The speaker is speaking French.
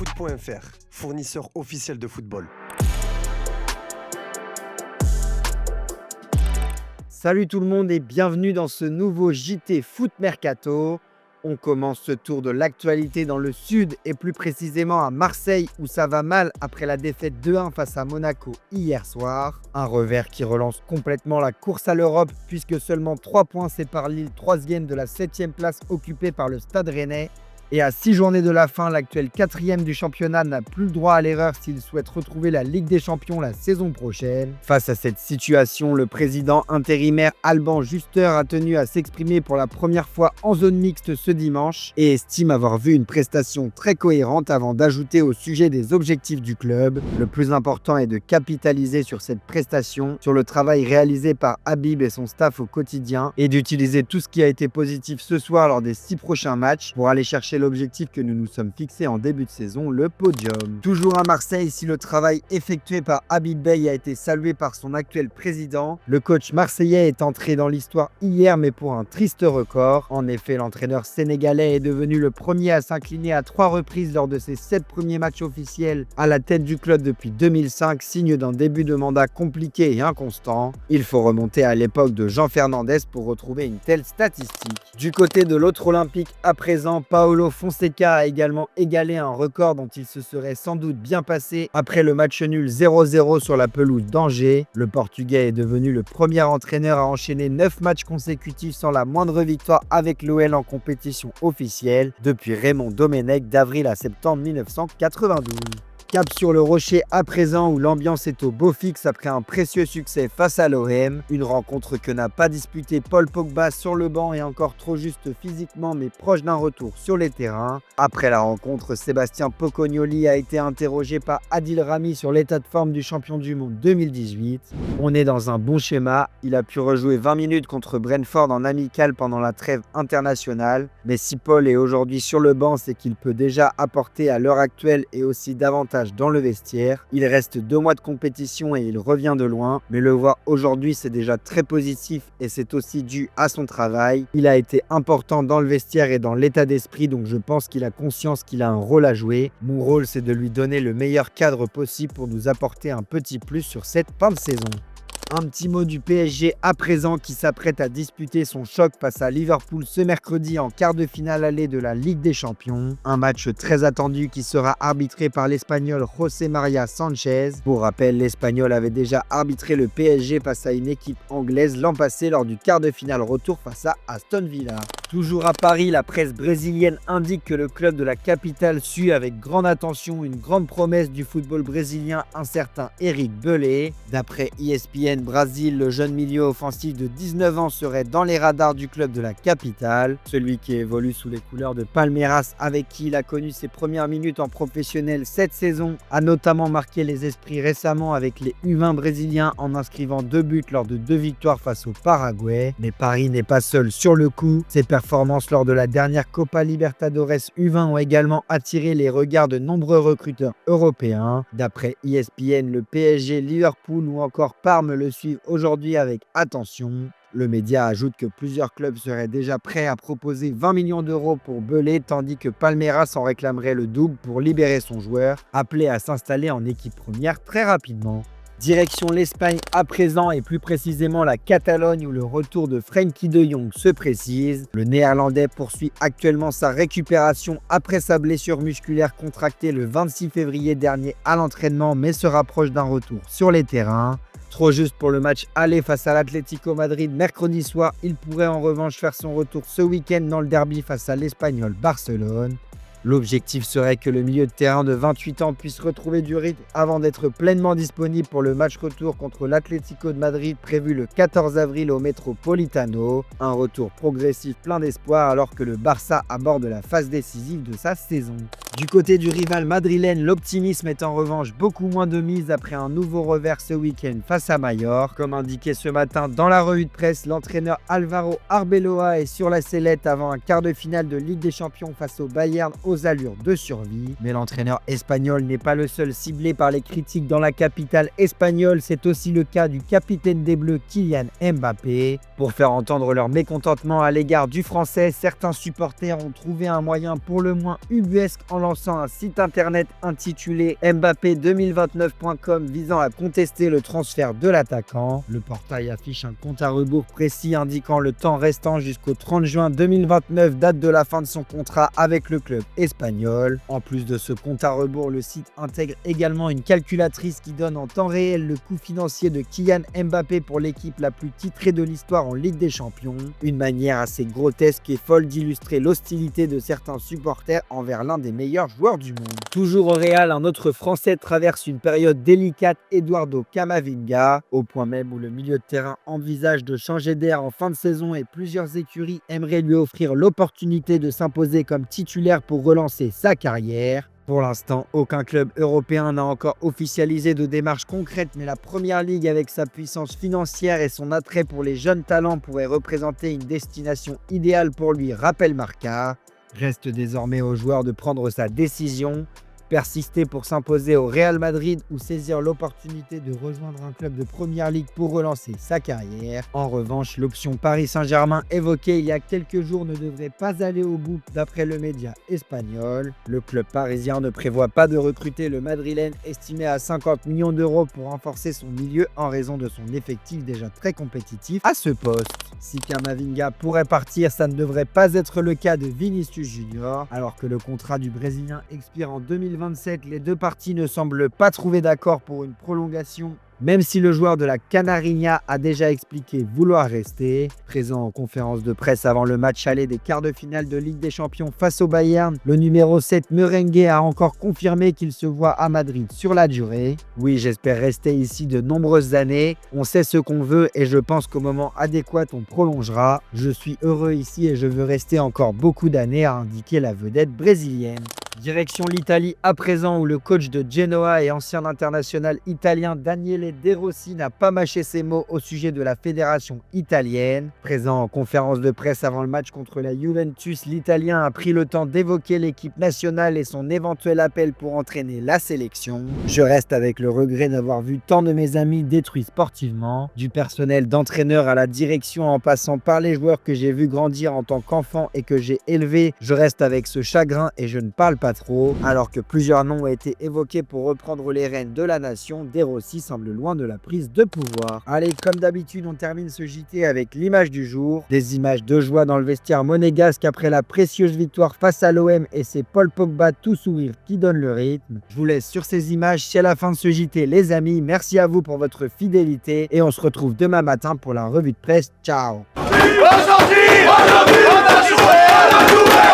Foot.fr, fournisseur officiel de football. Salut tout le monde et bienvenue dans ce nouveau JT Foot Mercato. On commence ce tour de l'actualité dans le sud et plus précisément à Marseille où ça va mal après la défaite 2-1 face à Monaco hier soir. Un revers qui relance complètement la course à l'Europe puisque seulement 3 points séparent Lille 3e de la 7e place occupée par le Stade Rennais. Et à 6 journées de la fin, l'actuel 4e du championnat n'a plus le droit à l'erreur s'il souhaite retrouver la Ligue des Champions la saison prochaine. Face à cette situation, le président intérimaire Alban Juster a tenu à s'exprimer pour la première fois en zone mixte ce dimanche et estime avoir vu une prestation très cohérente avant d'ajouter au sujet des objectifs du club. Le plus important est de capitaliser sur cette prestation, sur le travail réalisé par Habib et son staff au quotidien et d'utiliser tout ce qui a été positif ce soir lors des 6 prochains matchs pour aller chercher l'objectif que nous nous sommes fixés en début de saison, le podium. Toujours à Marseille, si le travail effectué par Habib Beye a été salué par son actuel président, le coach marseillais est entré dans l'histoire hier mais pour un triste record. En effet, l'entraîneur sénégalais est devenu le premier à s'incliner à 3 reprises lors de ses 7 premiers matchs officiels à la tête du club depuis 2005, signe d'un début de mandat compliqué et inconstant. Il faut remonter à l'époque de Jean Fernandez pour retrouver une telle statistique. Du côté de l'autre Olympique, à présent, Paulo Fonseca a également égalé un record dont il se serait sans doute bien passé après le match nul 0-0 sur la pelouse d'Angers. Le Portugais est devenu le premier entraîneur à enchaîner 9 matchs consécutifs sans la moindre victoire avec l'OL en compétition officielle depuis Raymond Domenech d'avril à septembre 1992. Cap sur le Rocher à présent où l'ambiance est au beau fixe après un précieux succès face à l'OM. Une rencontre que n'a pas disputée Paul Pogba sur le banc et encore trop juste physiquement mais proche d'un retour sur les terrains. Après la rencontre, Sébastien Pocognoli a été interrogé par Adil Rami sur l'état de forme du champion du monde 2018. On est dans un bon schéma. Il a pu rejouer 20 minutes contre Brentford en amical pendant la trêve internationale. Mais si Paul est aujourd'hui sur le banc, c'est qu'il peut déjà apporter à l'heure actuelle et aussi davantage dans le vestiaire. Il reste 2 mois de compétition et il revient de loin, mais le voir aujourd'hui c'est déjà très positif et c'est aussi dû à son travail. Il a été important dans le vestiaire et dans l'état d'esprit, donc je pense qu'il a conscience qu'il a un rôle à jouer. Mon rôle c'est de lui donner le meilleur cadre possible pour nous apporter un petit plus sur cette fin de saison. Un petit mot du PSG à présent qui s'apprête à disputer son choc face à Liverpool ce mercredi en quart de finale aller de la Ligue des Champions. Un match très attendu qui sera arbitré par l'Espagnol José María Sánchez. Pour rappel, l'Espagnol avait déjà arbitré le PSG face à une équipe anglaise l'an passé lors du quart de finale retour face à Aston Villa. Toujours à Paris, la presse brésilienne indique que le club de la capitale suit avec grande attention une grande promesse du football brésilien, un certain Eric Belé. D'après ESPN Brasil, le jeune milieu offensif de 19 ans serait dans les radars du club de la capitale. Celui qui évolue sous les couleurs de Palmeiras, avec qui il a connu ses premières minutes en professionnel cette saison, a notamment marqué les esprits récemment avec les U20 brésiliens en inscrivant 2 buts lors de 2 victoires face au Paraguay. Mais Paris n'est pas seul sur le coup. Ses performances lors de la dernière Copa Libertadores U20 ont également attiré les regards de nombreux recruteurs européens. D'après ESPN, le PSG, Liverpool ou encore Parme le suivent aujourd'hui avec attention. Le média ajoute que plusieurs clubs seraient déjà prêts à proposer 20 millions d'euros pour Belé, tandis que Palmeiras en réclamerait le double pour libérer son joueur, appelé à s'installer en équipe première très rapidement. Direction l'Espagne à présent et plus précisément la Catalogne où le retour de Frenkie de Jong se précise. Le néerlandais poursuit actuellement sa récupération après sa blessure musculaire contractée le 26 février dernier à l'entraînement mais se rapproche d'un retour sur les terrains. Trop juste pour le match aller face à l'Atlético Madrid mercredi soir, il pourrait en revanche faire son retour ce week-end dans le derby face à l'Espagnol Barcelone. L'objectif serait que le milieu de terrain de 28 ans puisse retrouver du rythme avant d'être pleinement disponible pour le match retour contre l'Atlético de Madrid prévu le 14 avril au Metropolitano. Un retour progressif plein d'espoir alors que le Barça aborde la phase décisive de sa saison. Du côté du rival madrilène, l'optimisme est en revanche beaucoup moins de mise après un nouveau revers ce week-end face à Mallorca. Comme indiqué ce matin dans la revue de presse, l'entraîneur Álvaro Arbeloa est sur la sellette avant un quart de finale de Ligue des Champions face au Bayern aux allures de survie. Mais l'entraîneur espagnol n'est pas le seul ciblé par les critiques dans la capitale espagnole, c'est aussi le cas du capitaine des Bleus Kylian Mbappé. Pour faire entendre leur mécontentement à l'égard du Français, certains supporters ont trouvé un moyen pour le moins ubuesque en lançant un site internet intitulé Mbappé2029.com visant à contester le transfert de l'attaquant. Le portail affiche un compte à rebours précis indiquant le temps restant jusqu'au 30 juin 2029, date de la fin de son contrat avec le club espagnol. En plus de ce compte à rebours, le site intègre également une calculatrice qui donne en temps réel le coût financier de Kylian Mbappé pour l'équipe la plus titrée de l'histoire en Ligue des Champions. Une manière assez grotesque et folle d'illustrer l'hostilité de certains supporters envers l'un des meilleurs joueurs du monde. Toujours au Real, un autre Français traverse une période délicate, Eduardo Camavinga, au point même où le milieu de terrain envisage de changer d'air en fin de saison et plusieurs écuries aimeraient lui offrir l'opportunité de s'imposer comme titulaire pour relancer sa carrière. Pour l'instant, aucun club européen n'a encore officialisé de démarche concrète, mais la Première Ligue, avec sa puissance financière et son attrait pour les jeunes talents, pourrait représenter une destination idéale pour lui, rappelle Marca. Reste désormais au joueur de prendre sa décision. Persister pour s'imposer au Real Madrid ou saisir l'opportunité de rejoindre un club de Première Ligue pour relancer sa carrière. En revanche, l'option Paris Saint-Germain évoquée il y a quelques jours ne devrait pas aller au bout d'après le média espagnol. Le club parisien ne prévoit pas de recruter le Madrilène estimé à 50 millions d'euros pour renforcer son milieu en raison de son effectif déjà très compétitif à ce poste. Si Camavinga pourrait partir, ça ne devrait pas être le cas de Vinicius Junior. Alors que le contrat du Brésilien expire en 2027, les deux parties ne semblent pas trouver d'accord pour une prolongation, même si le joueur de la Canarinha a déjà expliqué vouloir rester. Présent en conférence de presse avant le match aller des quarts de finale de Ligue des Champions face au Bayern, le numéro 7 merengue a encore confirmé qu'il se voit à Madrid sur la durée. Oui, j'espère rester ici de nombreuses années. On sait ce qu'on veut et je pense qu'au moment adéquat, on prolongera. Je suis heureux ici et je veux rester encore beaucoup d'années, a indiqué la vedette brésilienne. Direction l'Italie à présent, où le coach de Genoa et ancien international italien Daniele De Rossi n'a pas mâché ses mots au sujet de la fédération italienne. Présent en conférence de presse avant le match contre la Juventus, l'Italien a pris le temps d'évoquer l'équipe nationale et son éventuel appel pour entraîner la sélection. Je reste avec le regret d'avoir vu tant de mes amis détruits sportivement, du personnel d'entraîneur à la direction en passant par les joueurs que j'ai vus grandir en tant qu'enfant et que j'ai élevés. Je reste avec ce chagrin et je ne parle pas trop. Alors que plusieurs noms ont été évoqués pour reprendre les rênes de la nation, De Rossi semble loin de la prise de pouvoir. Allez, comme d'habitude, on termine ce JT avec l'image du jour. Des images de joie dans le vestiaire monégasque après la précieuse victoire face à l'OM, et c'est Paul Pogba tout sourire qui donne le rythme. Je vous laisse sur ces images. C'est la fin de ce JT, les amis. Merci à vous pour votre fidélité et on se retrouve demain matin pour la revue de presse. Ciao. Aujourd'hui, on a joué, on a joué.